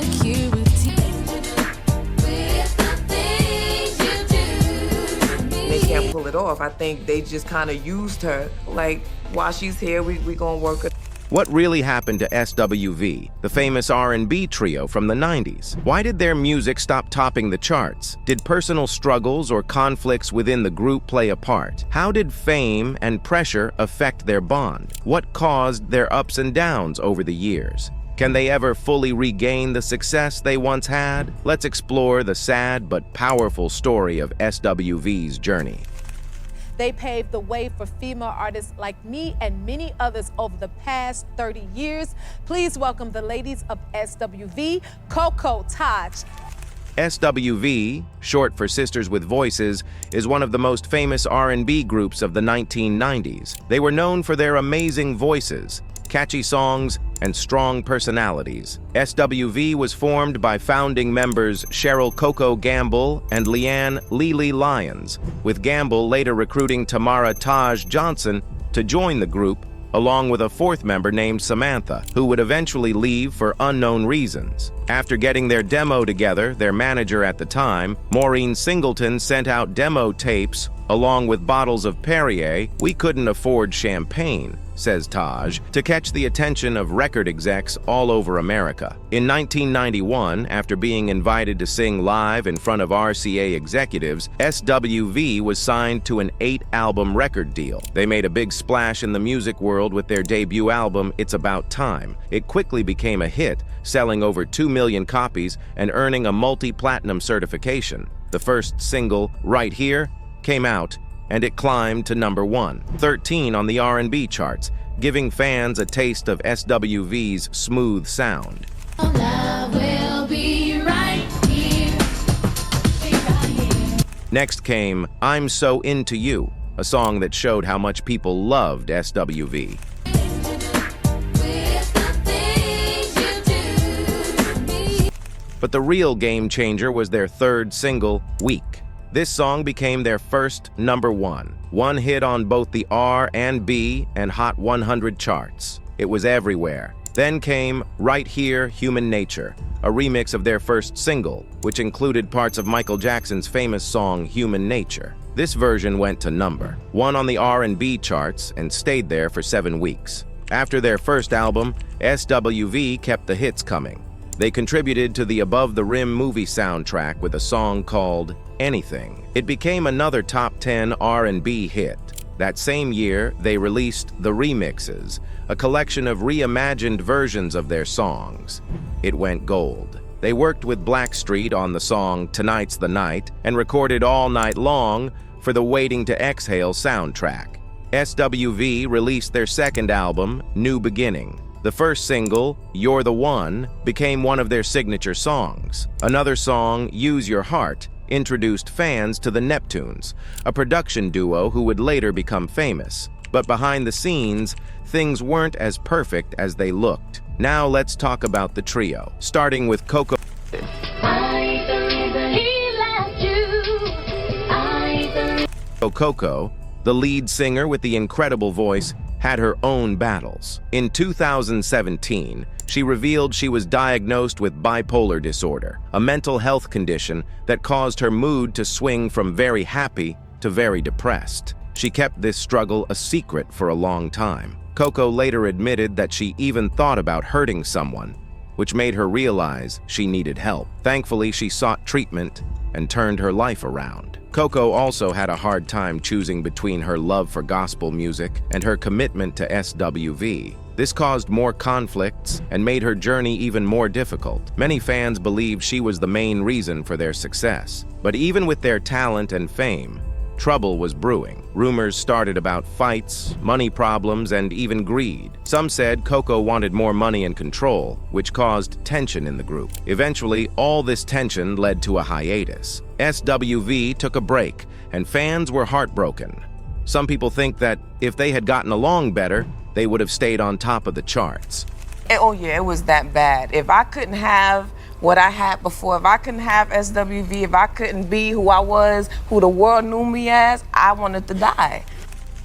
insecurity. They can't pull it off. I think they just kind of used her. Like, while she's here, we gonna work her. What really happened to SWV, the famous R&B trio from the 90s? Why did their music stop topping the charts? Did personal struggles or conflicts within the group play a part? How did fame and pressure affect their bond? What caused their ups and downs over the years? Can they ever fully regain the success they once had? Let's explore the sad but powerful story of SWV's journey. They paved the way for female artists like me and many others over the past 30 years. Please welcome the ladies of SWV, Coco, Taj. SWV, short for Sisters with Voices, is one of the most famous R&B groups of the 1990s. They were known for their amazing voices, catchy songs, and strong personalities. SWV was formed by founding members Cheryl Coco Gamble and Lelee Lyons, with Gamble later recruiting Tamara Taj Johnson to join the group, along with a fourth member named Samantha, who would eventually leave for unknown reasons. After getting their demo together, their manager at the time, Maureen Singleton, sent out demo tapes along with bottles of Perrier. "We couldn't afford champagne," says Taj, to catch the attention of record execs all over America. In 1991, after being invited to sing live in front of RCA executives, SWV was signed to an 8-album record deal. They made a big splash in the music world with their debut album, It's About Time. It quickly became a hit, selling over 2 million copies and earning a multi-platinum certification. The first single, Right Here, came out, and it climbed to number 13 on the R&B charts, giving fans a taste of SWV's smooth sound. Next came I'm So Into You, a song that showed how much people loved SWV. But the real game changer was their third single, Weak. This song became their first number one hit on both the R&B and Hot 100 charts. It was everywhere. Then came Right Here, Human Nature, a remix of their first single, which included parts of Michael Jackson's famous song Human Nature. This version went to number 1 on the R&B charts and stayed there for 7 weeks. After their first album, SWV kept the hits coming. They contributed to the Above the Rim movie soundtrack with a song called Anything. It became another top 10 R&B hit. That same year, they released The Remixes, a collection of reimagined versions of their songs. It went gold. They worked with Blackstreet on the song Tonight's the Night and recorded All Night Long for the Waiting to Exhale soundtrack. SWV released their second album, New Beginning. The first single, You're the One, became one of their signature songs. Another song, Use Your Heart, introduced fans to the Neptunes, a production duo who would later become famous. But behind the scenes, things weren't as perfect as they looked. Now let's talk about the trio, starting with Coco. Coco, the lead singer with the incredible voice, had her own battles. In 2017, she revealed she was diagnosed with bipolar disorder, a mental health condition that caused her mood to swing from very happy to very depressed. She kept this struggle a secret for a long time. Coco later admitted that she even thought about hurting someone, which made her realize she needed help. Thankfully, she sought treatment and turned her life around. Coco also had a hard time choosing between her love for gospel music and her commitment to SWV. This caused more conflicts and made her journey even more difficult. Many fans believed she was the main reason for their success. But even with their talent and fame, trouble was brewing. Rumors started about fights, money problems, and even greed. Some said Coco wanted more money and control, which caused tension in the group. Eventually, all this tension led to a hiatus. SWV took a break, and fans were heartbroken. Some people think that if they had gotten along better, they would have stayed on top of the charts. Oh yeah, it was that bad. If I couldn't have what I had before, if I couldn't have SWV, if I couldn't be who I was, who the world knew me as, I wanted to die.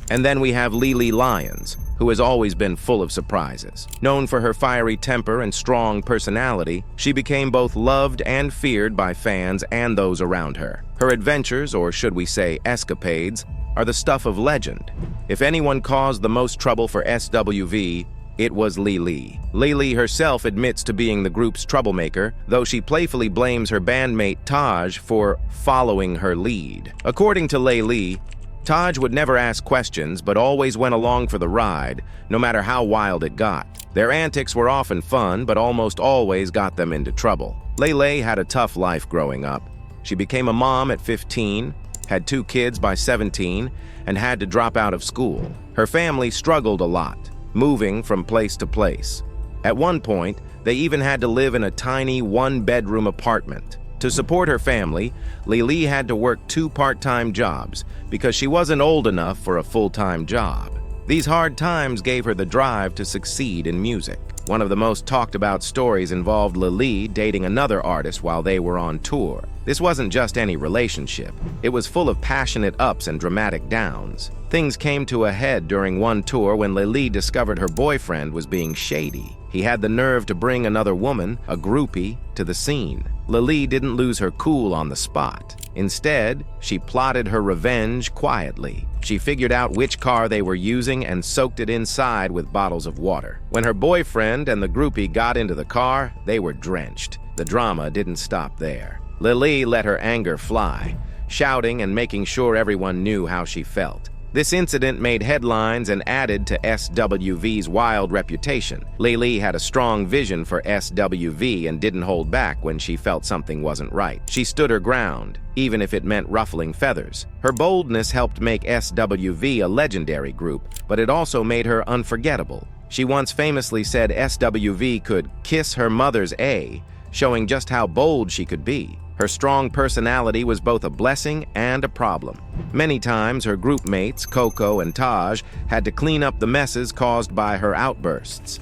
And then we have Lelee Lyons, who has always been full of surprises. Known for her fiery temper and strong personality, she became both loved and feared by fans and those around her. Her adventures, or should we say escapades, are the stuff of legend. If anyone caused the most trouble for SWV, it was Lelee. Lelee herself admits to being the group's troublemaker, though she playfully blames her bandmate Taj for following her lead. According to Lelee, Taj would never ask questions but always went along for the ride, no matter how wild it got. Their antics were often fun, but almost always got them into trouble. Lelee had a tough life growing up. She became a mom at 15, had 2 kids by 17, and had to drop out of school. Her family struggled a lot, moving from place to place. At one point, they even had to live in a tiny 1-bedroom apartment. To support her family, Lelee had to work 2 part-time jobs because she wasn't old enough for a full-time job. These hard times gave her the drive to succeed in music. One of the most talked about stories involved Lelee dating another artist while they were on tour. This wasn't just any relationship. It was full of passionate ups and dramatic downs. Things came to a head during one tour when Lelee discovered her boyfriend was being shady. He had the nerve to bring another woman, a groupie, to the scene. Lelee didn't lose her cool on the spot. Instead, she plotted her revenge quietly. She figured out which car they were using and soaked it inside with bottles of water. When her boyfriend and the groupie got into the car, they were drenched. The drama didn't stop there. Lelee let her anger fly, shouting and making sure everyone knew how she felt. This incident made headlines and added to SWV's wild reputation. Lelee had a strong vision for SWV and didn't hold back when she felt something wasn't right. She stood her ground, even if it meant ruffling feathers. Her boldness helped make SWV a legendary group, but it also made her unforgettable. She once famously said SWV could kiss her mother's A, showing just how bold she could be. Her strong personality was both a blessing and a problem. Many times, her group mates, Coco and Taj, had to clean up the messes caused by her outbursts.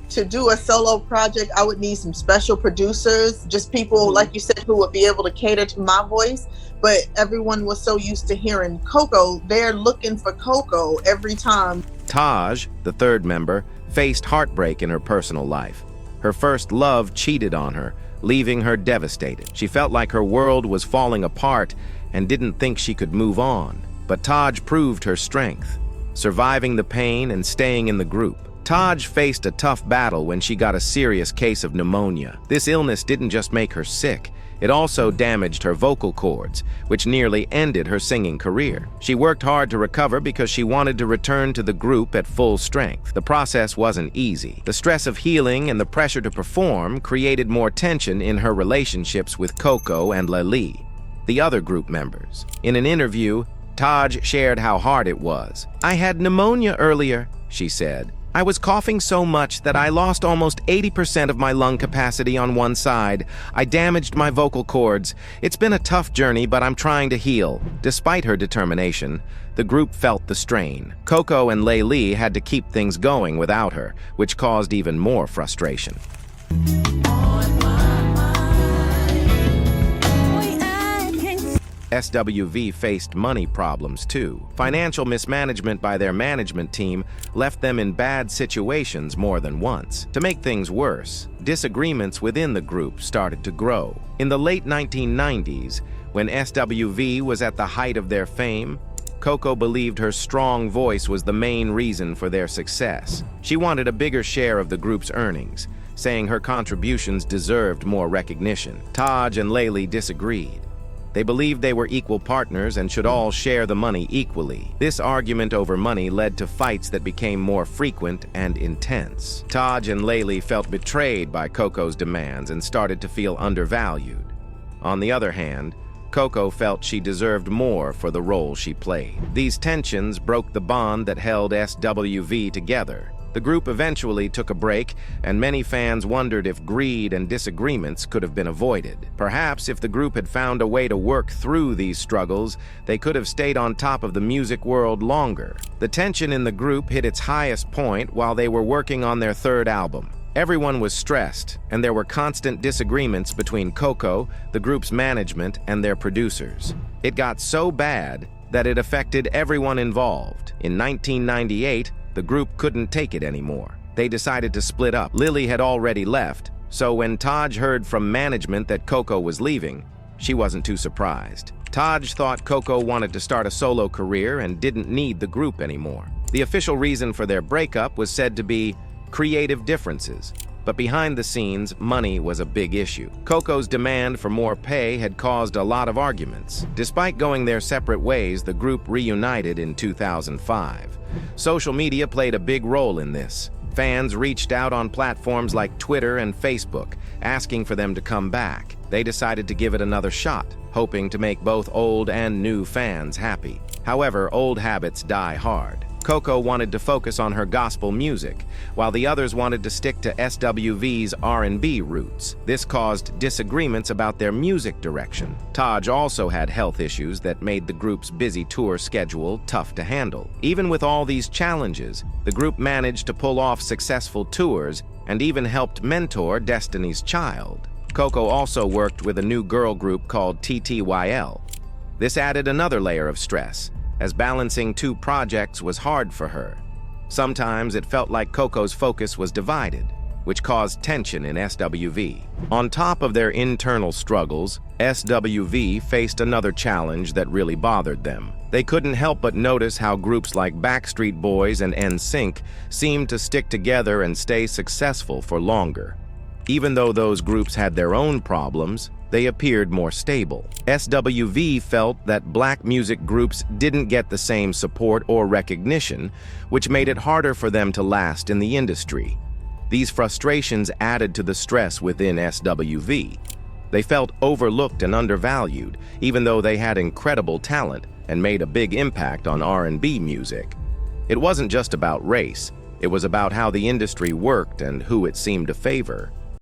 To do a solo project, I would need some special producers, just people, like you said, who would be able to cater to my voice. But everyone was so used to hearing Coco, they're looking for Coco every time. Taj, the third member, faced heartbreak in her personal life. Her first love cheated on her, leaving her devastated. She felt like her world was falling apart and didn't think she could move on. But Taj proved her strength, surviving the pain and staying in the group. Taj faced a tough battle when she got a serious case of pneumonia. This illness didn't just make her sick, it also damaged her vocal cords, which nearly ended her singing career. She worked hard to recover because she wanted to return to the group at full strength. The process wasn't easy. The stress of healing and the pressure to perform created more tension in her relationships with Coco and Lelee, the other group members. In an interview, Taj shared how hard it was. "I had pneumonia earlier," she said. "I was coughing so much that I lost almost 80% of my lung capacity on one side. I damaged my vocal cords. It's been a tough journey, but I'm trying to heal." Despite her determination, the group felt the strain. Coco and Lelee had to keep things going without her, which caused even more frustration. SWV faced money problems too. Financial mismanagement by their management team left them in bad situations more than once. To make things worse, disagreements within the group started to grow. In the late 1990s, when SWV was at the height of their fame, Coco believed her strong voice was the main reason for their success. She wanted a bigger share of the group's earnings, saying her contributions deserved more recognition. Taj and Lelee disagreed. They believed they were equal partners and should all share the money equally. This argument over money led to fights that became more frequent and intense. Taj and Lelee felt betrayed by Coco's demands and started to feel undervalued. On the other hand, Coco felt she deserved more for the role she played. These tensions broke the bond that held SWV together. The group eventually took a break, and many fans wondered if greed and disagreements could have been avoided. Perhaps if the group had found a way to work through these struggles, they could have stayed on top of the music world longer. The tension in the group hit its highest point while they were working on their third album. Everyone was stressed, and there were constant disagreements between Coco, the group's management, and their producers. It got so bad that it affected everyone involved. In 1998, the group couldn't take it anymore. They decided to split up. Lelee had already left, so when Taj heard from management that Coco was leaving, she wasn't too surprised. Taj thought Coco wanted to start a solo career and didn't need the group anymore. The official reason for their breakup was said to be creative differences, but behind the scenes, money was a big issue. Coco's demand for more pay had caused a lot of arguments. Despite going their separate ways, the group reunited in 2005. Social media played a big role in this. Fans reached out on platforms like Twitter and Facebook, asking for them to come back. They decided to give it another shot, hoping to make both old and new fans happy. However, old habits die hard. Coco wanted to focus on her gospel music, while the others wanted to stick to SWV's R&B roots. This caused disagreements about their music direction. Taj also had health issues that made the group's busy tour schedule tough to handle. Even with all these challenges, the group managed to pull off successful tours and even helped mentor Destiny's Child. Coco also worked with a new girl group called TTYL. This added another layer of stress, as balancing two projects was hard for her. Sometimes it felt like Coco's focus was divided, which caused tension in SWV. On top of their internal struggles, SWV faced another challenge that really bothered them. They couldn't help but notice how groups like Backstreet Boys and NSYNC seemed to stick together and stay successful for longer. Even though those groups had their own problems, they appeared more stable. SWV felt that black music groups didn't get the same support or recognition, which made it harder for them to last in the industry. These frustrations added to the stress within SWV. They felt overlooked and undervalued, even though they had incredible talent and made a big impact on R&B music. It wasn't just about race, it was about how the industry worked and who it seemed to favor.